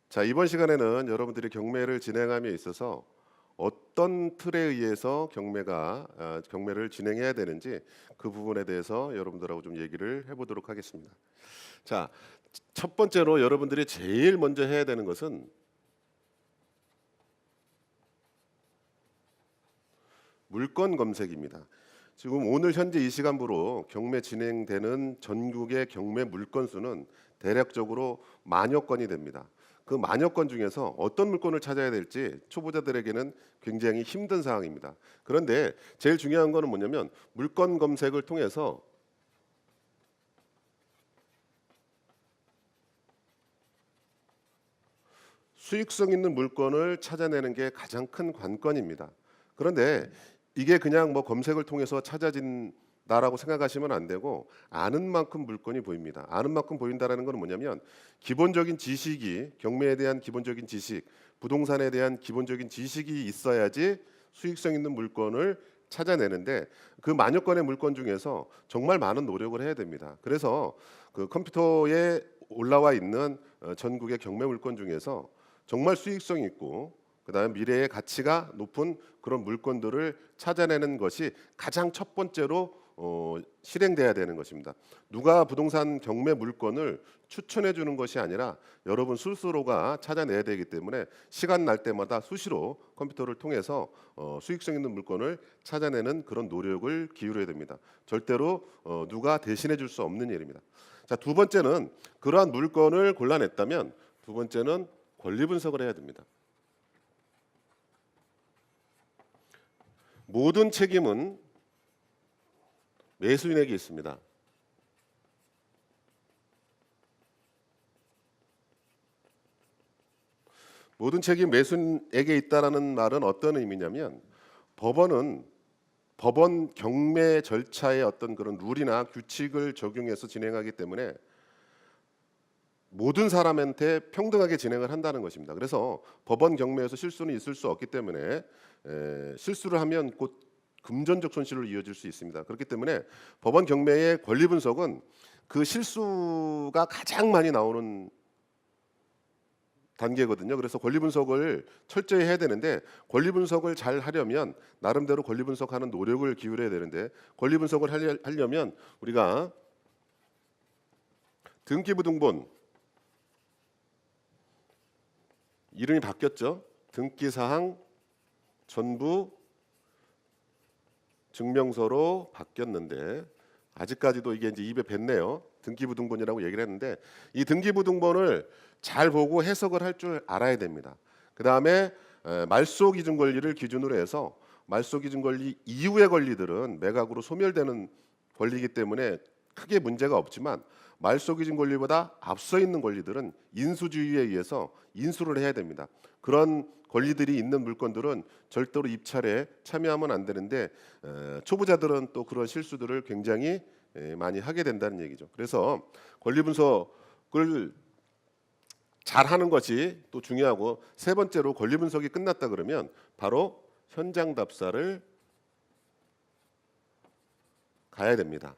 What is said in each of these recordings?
자, 이번 시간에는 여러분들이 경매를 진행함에 있어서 어떤 틀에 의해서 경매를 진행해야 되는지 그 부분에 대해서 여러분들하고 좀 얘기를 해보도록 하겠습니다. 자, 첫 번째로 여러분들이 제일 먼저 해야 되는 것은 물건 검색입니다. 지금 오늘 현재 이 시간부로 경매 진행되는 전국의 경매 물건 수는 대략적으로 만여 건이 됩니다. 그 만여 건 중에서 어떤 물건을 찾아야 될지 초보자들에게는 굉장히 힘든 상황입니다. 그런데 제일 중요한 거는 뭐냐면 물건 검색을 통해서 수익성 있는 물건을 찾아내는 게 가장 큰 관건입니다. 그런데 이게 그냥 뭐 검색을 통해서 찾아진다라고 생각하시면 안 되고 아는 만큼 물건이 보입니다. 아는 만큼 보인다라는 건 뭐냐면 기본적인 지식이 경매에 대한 기본적인 지식, 부동산에 대한 기본적인 지식이 있어야지 수익성 있는 물건을 찾아내는데 그 만여 건의 물건 중에서 정말 많은 노력을 해야 됩니다. 그래서 그 컴퓨터에 올라와 있는 전국의 경매 물건 중에서 정말 수익성 있고 그다음에 미래의 가치가 높은 그런 물건들을 찾아내는 것이 가장 첫 번째로 실행돼야 되는 것입니다. 누가 부동산 경매 물건을 추천해 주는 것이 아니라 여러분 스스로가 찾아내야 되기 때문에 시간 날 때마다 수시로 컴퓨터를 통해서 수익성 있는 물건을 찾아내는 그런 노력을 기울여야 됩니다. 절대로 누가 대신해 줄 수 없는 일입니다. 자, 두 번째는 그러한 물건을 골라냈다면 두 번째는 권리 분석을 해야 됩니다. 모든 책임은 매수인에게 있습니다. 모든 책임 매수인에게 있다라는 말은 어떤 의미냐면 법원 경매 절차의 어떤 그런 룰이나 규칙을 적용해서 진행하기 때문에 모든 사람한테 평등하게 진행을 한다는 것입니다. 그래서 법원 경매에서 실수는 있을 수 없기 때문에 실수를 하면 곧 금전적 손실로 이어질 수 있습니다. 그렇기 때문에 법원 경매의 권리 분석은 그 실수가 가장 많이 나오는 단계거든요. 그래서 권리 분석을 철저히 해야 되는데 권리 분석을 잘 하려면 나름대로 권리 분석하는 노력을 기울여야 되는데 권리 분석을 하려면 우리가 등기부등본 이름이 바뀌었죠. 등기사항 전부 증명서로 바뀌었는데 아직까지도 이게 이제 입에 뱉네요. 등기부등본이라고 얘기를 했는데 이 등기부등본을 잘 보고 해석을 할 줄 알아야 됩니다. 그 다음에 말소기준 권리를 기준으로 해서 말소기준 권리 이후의 권리들은 매각으로 소멸되는 권리이기 때문에 크게 문제가 없지만 말소기준 권리보다 앞서 있는 권리들은 인수주의에 의해서 인수를 해야 됩니다. 그런 권리들이 있는 물건들은 절대로 입찰에 참여하면 안 되는데 초보자들은 또 그런 실수들을 굉장히 많이 하게 된다는 얘기죠. 그래서 권리 분석을 잘하는 것이 또 중요하고 세 번째로 권리 분석이 끝났다 그러면 바로 현장 답사를 가야 됩니다.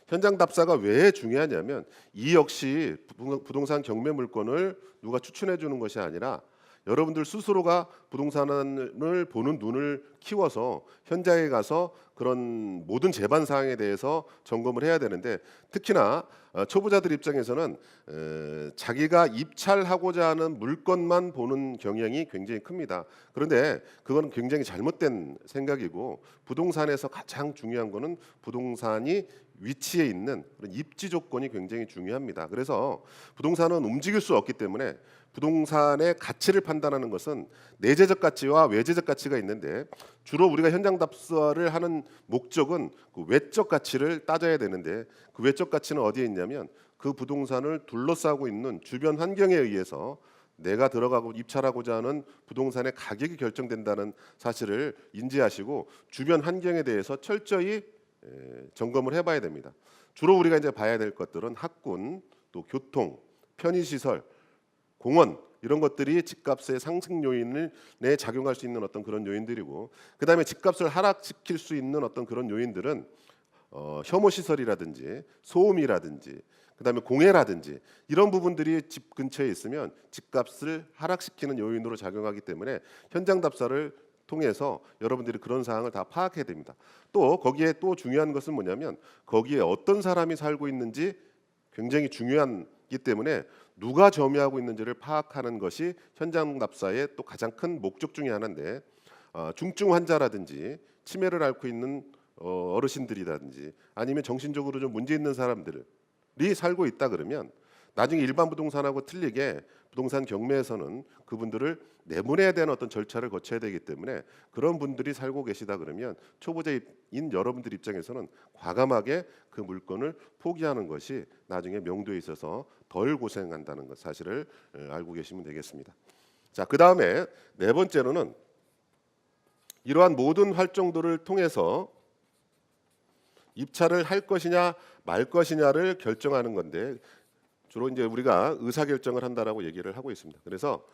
현장 답사가 왜 중요하냐면 이 역시 부동산 경매 물건을 누가 추천해 주는 것이 아니라 여러분들 스스로가 부동산을 보는 눈을 키워서 현장에 가서 그런 모든 제반 사항에 대해서 점검을 해야 되는데 특히나 초보자들 입장에서는 자기가 입찰하고자 하는 물건만 보는 경향이 굉장히 큽니다. 그런데 그건 굉장히 잘못된 생각이고 부동산에서 가장 중요한 거는 부동산이 위치에 있는 그런 입지 조건이 굉장히 중요합니다. 그래서 부동산은 움직일 수 없기 때문에 부동산의 가치를 판단하는 것은 내재적 가치와 외재적 가치가 있는데 주로 우리가 현장 답사를 하는 목적은 그 외적 가치를 따져야 되는데 그 외적 가치는 어디에 있냐면 그 부동산을 둘러싸고 있는 주변 환경에 의해서 내가 들어가고 입찰하고자 하는 부동산의 가격이 결정된다는 사실을 인지하시고 주변 환경에 대해서 철저히 점검을 해봐야 됩니다. 주로 우리가 이제 봐야 될 것들은 학군, 또 교통, 편의시설, 공원 이런 것들이 집값의 상승 요인에 작용할 수 있는 어떤 그런 요인들이고 그다음에 집값을 하락시킬 수 있는 어떤 그런 요인들은 혐오 시설이라든지 소음이라든지 그다음에 공해라든지 이런 부분들이 집 근처에 있으면 집값을 하락시키는 요인으로 작용하기 때문에 현장 답사를 통해서 여러분들이 그런 사항을 다 파악해야 됩니다. 또 거기에 또 중요한 것은 뭐냐면 거기에 어떤 사람이 살고 있는지 굉장히 중요하기 때문에 누가 점유하고 있는지를 파악하는 것이 현장 답사의 또 가장 큰 목적 중에 하나인데 중증 환자라든지 치매를 앓고 있는 어르신들이라든지 아니면 정신적으로 좀 문제 있는 사람들이 살고 있다 그러면 나중에 일반 부동산하고 틀리게 부동산 경매에서는 그분들을 내보내야 되는 어떤 절차를 거쳐야 되기 때문에 그런 분들이 살고 계시다 그러면 초보자인 여러분들 입장에서는 과감하게 그 물건을 포기하는 것이 나중에 명도에 있어서 덜 고생한다는 것 사실을 알고 계시면 되겠습니다. 자, 그다음에 네 번째로는 이러한 모든 활동들을 통해서 입찰을 할 것이냐 말 것이냐를 결정하는 건데 주로 이제 우리가 의사 결정을 한다라고 얘기를 하고 있습니다. 그래서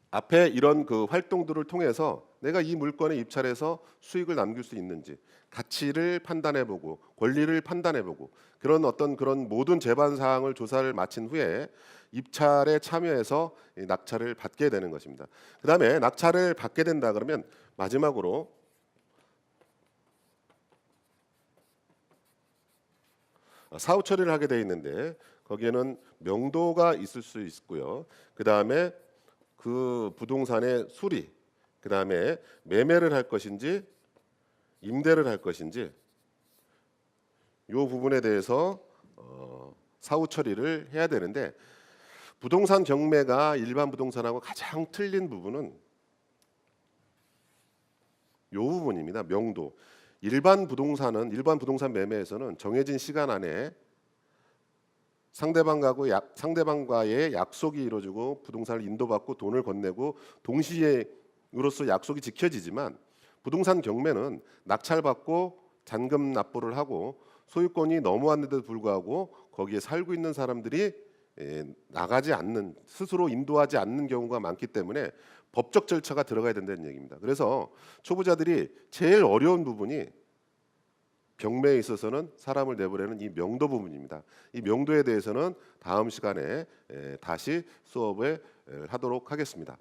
앞에 이런 그 활동들을 통해서 내가 이 물건에 입찰해서 수익을 남길 수 있는지 가치를 판단해보고 권리를 판단해보고 그런 모든 제반 사항을 조사를 마친 후에 입찰에 참여해서 이 낙찰을 받게 되는 것입니다. 그다음에 낙찰을 받게 된다 그러면 마지막으로 사후 처리를 하게 돼 있는데 거기에는 명도가 있을 수 있고요. 그다음에 그 부동산의 수리, 그다음에 매매를 할 것인지 임대를 할 것인지 이 부분에 대해서 사후 처리를 해야 되는데 부동산 경매가 일반 부동산하고 가장 틀린 부분은 이 부분입니다. 명도. 일반 부동산 매매에서는 정해진 시간 안에 상대방과의 약속이 이루어지고 부동산을 인도받고 돈을 건네고 동시에로서 약속이 지켜지지만 부동산 경매는 낙찰받고 잔금 납부를 하고 소유권이 넘어왔는데도 불구하고 거기에 살고 있는 사람들이 나가지 않는 스스로 인도하지 않는 경우가 많기 때문에 법적 절차가 들어가야 된다는 얘기입니다. 그래서 초보자들이 제일 어려운 부분이 경매에 있어서는 사람을 내보내는 이 명도 부분입니다. 이 명도에 대해서는 다음 시간에 다시 수업을 하도록 하겠습니다.